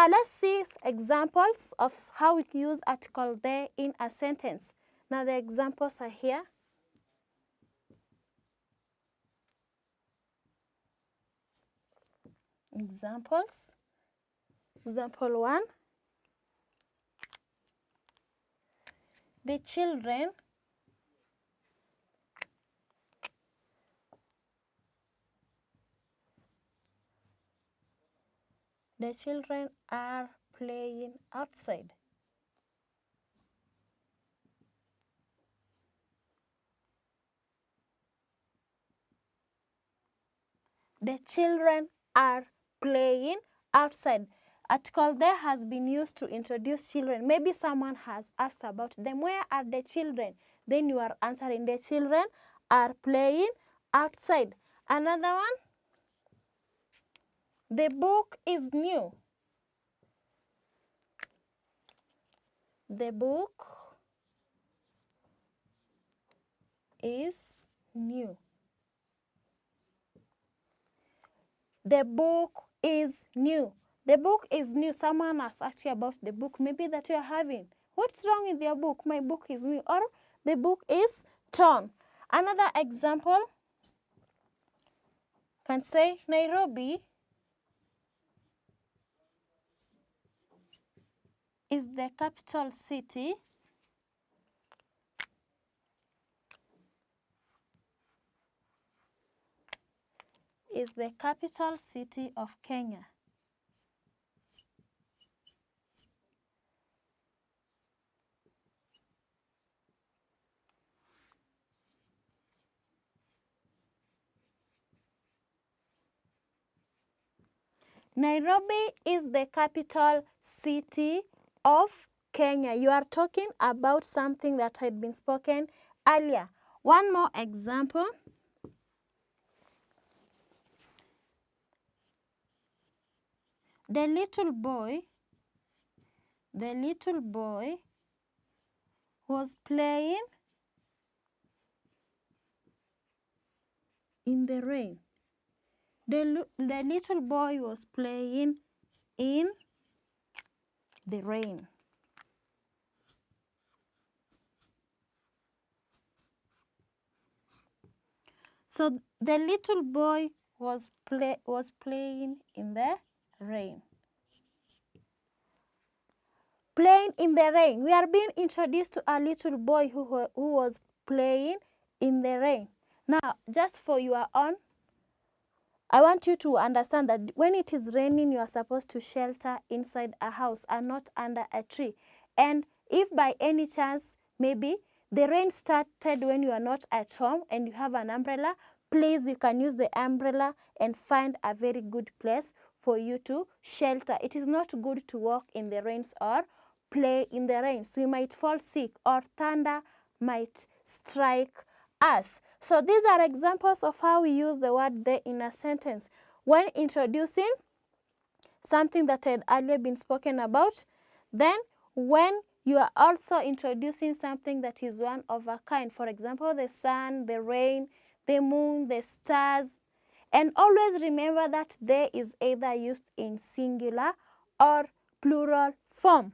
Now let's see examples of how we use article they in a sentence. Now the examples are here. Examples. Example 1. The children are playing outside. The children are playing outside. Article there has been used to introduce children. Maybe someone has asked about them. Where are the children? Then you are answering, the children are playing outside. Another one, the book is new. The book is new. The book is new. The book is new. Someone has asked you about the book maybe that you are having. What's wrong with your book? My book is new. Or the book is torn. Another example can say Nairobi is the capital city of Kenya. Nairobi is the capital city of Kenya. You are talking about something that had been spoken earlier. One more example. The little boy was playing in the rain. The little boy was playing in the rain. So the little boy was playing in the rain. Playing in the rain. We are being introduced to a little boy who was playing in the rain. Now, just for your own, I want you to understand that when it is raining, you are supposed to shelter inside a house and not under a tree. And if by any chance, maybe the rain started when you are not at home and you have an umbrella, please, you can use the umbrella and find a very good place for you to shelter. It is not good to walk in the rains or play in the rain. So you might fall sick or thunder might strike us. So these are examples of how we use the word they in a sentence. When introducing something that had earlier been spoken about, then when you are also introducing something that is one of a kind. For example, the sun, the rain, the moon, the stars. And always remember that they is either used in singular or plural form.